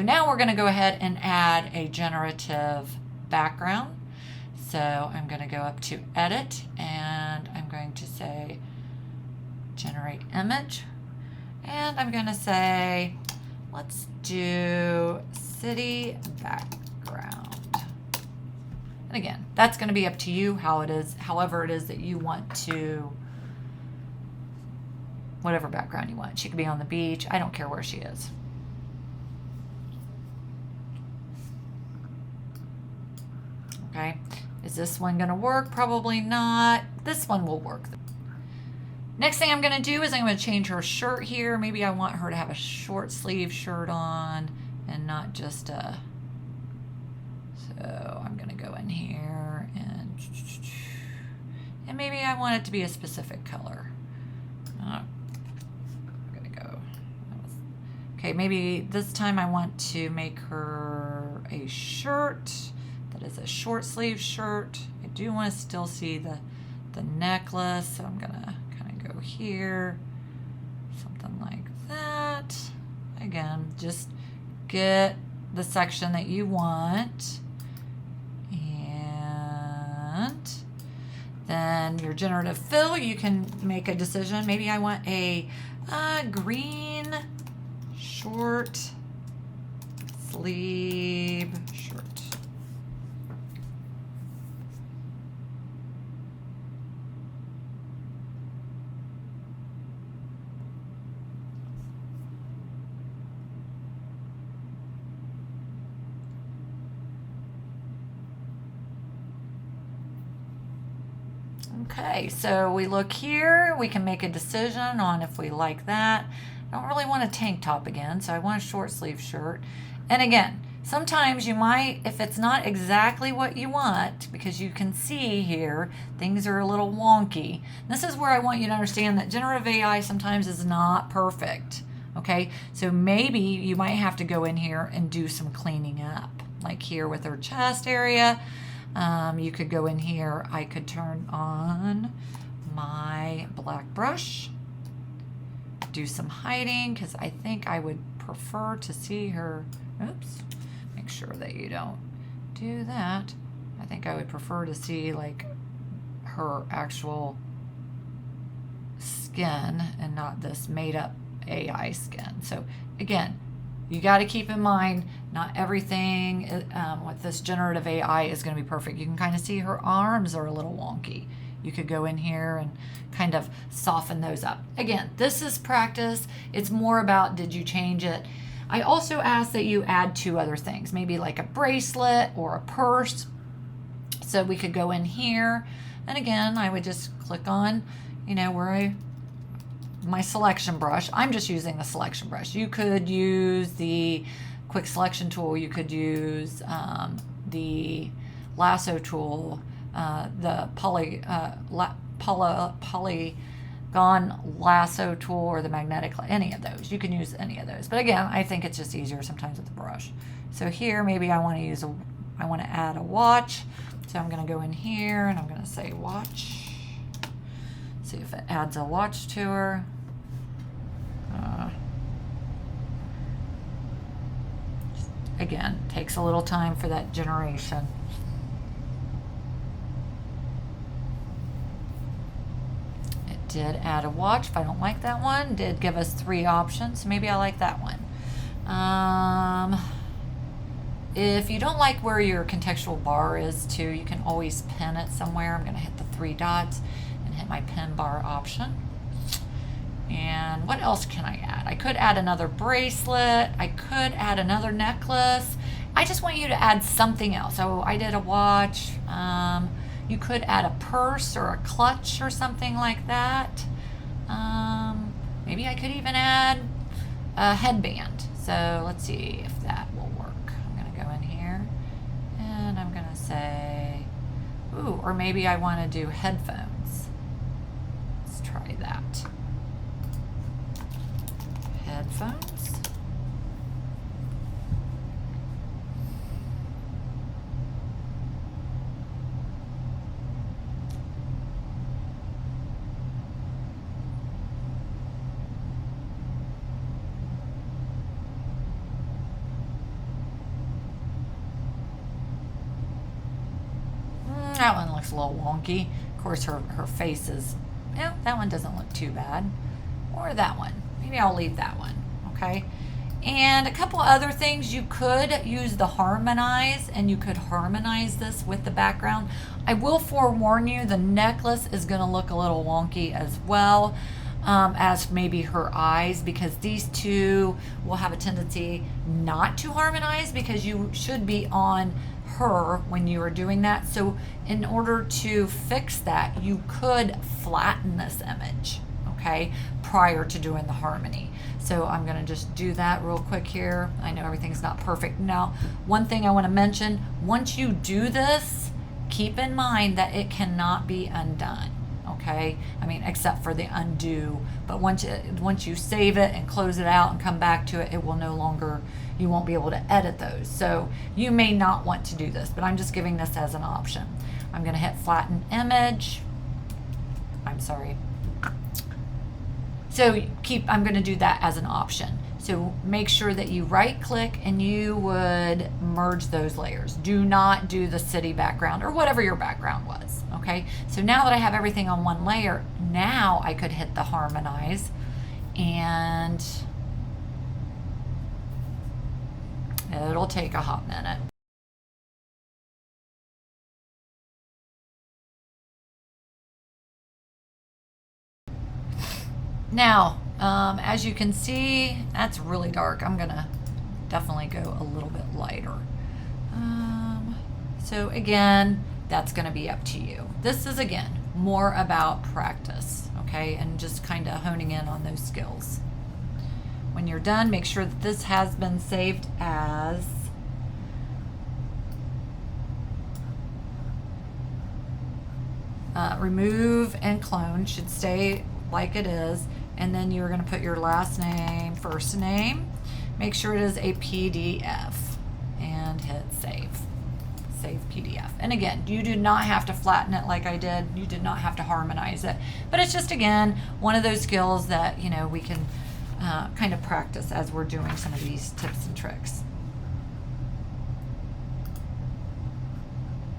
now we're going to go ahead and add a generative background. So I'm going to go up to Edit, and I'm going to say Generate Image. And I'm going to say, let's do city background. And again, that's going to be up to you how it is, however it is that you want to, whatever background you want. She could be on the beach. I don't care where she is. Okay, is this one going to work? Probably not. This one will work. Next thing I'm going to do is I'm going to change her shirt here. Maybe I want her to have a short sleeve shirt on and not just a... So I'm going to go in here and maybe I want it to be a specific color. I'm going to go... Okay, maybe this time I want to make her a shirt that is a short sleeve shirt. I do want to still see the necklace, so I'm going to go here, something like that. Again, just get the section that you want, and then your generative fill, you can make a decision. Maybe I want a green short sleeve shirt. Okay, so we look here, we can make a decision on if we like that. I don't really want a tank top again, so I want a short sleeve shirt. And again, sometimes you might, if it's not exactly what you want, because you can see here, things are a little wonky. This is where I want you to understand that generative AI sometimes is not perfect. Okay, so maybe you might have to go in here and do some cleaning up, like here with her chest area. You could go in here, I could turn on my black brush, do some hiding, because I think I would prefer to see her, oops, make sure that you don't do that. I think I would prefer to see like her actual skin and not this made up AI skin. So again, you got to keep in mind, not everything with this generative AI is going to be perfect. You can kind of see her arms are a little wonky. You could go in here and kind of soften those up. Again, this is practice. It's more about, did you change it? I also ask that you add 2 other things, maybe like a bracelet or a purse. So we could go in here, and again, I would just click on, where my selection brush. I'm just using the selection brush. You could use the quick selection tool. You could use the lasso tool, the polygon lasso tool, or the magnetic, any of those. You can use any of those. But again, I think it's just easier sometimes with the brush. So here, maybe I want to add a watch. So I'm going to go in here and I'm going to say watch. See if it adds a watch to her. Again, takes a little time for that generation. It did add a watch. If I don't like that one, it did give us 3 options. Maybe I like that one. If you don't like where your contextual bar is too, you can always pin it somewhere. I'm going to hit the 3 dots and hit my pin bar option. And what else can I add? I could add another bracelet. I could add another necklace. I just want you to add something else. So I did a watch. You could add a purse or a clutch or something like that. Maybe I could even add a headband. So let's see if that will work. I'm going to go in here and I'm going to say, ooh, or maybe I want to do headphones. Let's try that. Headphones. that one looks a little wonky. Of course, her face is, yeah, that one doesn't look too bad. Or that one. Maybe I'll leave that one, okay? And a couple other things, you could use the harmonize, and you could harmonize this with the background. I will forewarn you, the necklace is going to look a little wonky as well, as maybe her eyes, because these two will have a tendency not to harmonize, because you should be on her when you are doing that. So in order to fix that, you could flatten this image, okay, prior to doing the harmony. So I'm going to just do that real quick here. I know everything's not perfect. Now, one thing I want to mention, once you do this, keep in mind that it cannot be undone, okay? I mean, except for the undo. But once you save it and close it out and come back to it, it will no longer, you won't be able to edit those. So you may not want to do this, but I'm just giving this as an option. I'm going to hit flatten image. I'm sorry. So I'm going to do that as an option. So make sure that you right click and you would merge those layers. Do not do the city background or whatever your background was, okay? So now that I have everything on one layer, now I could hit the harmonize, and it'll take a hot minute. Now, as you can see, that's really dark. I'm gonna definitely go a little bit lighter. So again, that's gonna be up to you. This is, again, more about practice, okay? And just kind of honing in on those skills. When you're done, make sure that this has been saved as remove and clone. Should stay like it is. And then you're going to put your last name, first name. Make sure it is a PDF and hit save. Save PDF. And again, you do not have to flatten it like I did. You did not have to harmonize it. But it's just, again, one of those skills that, you know, we can kind of practice as we're doing some of these tips and tricks.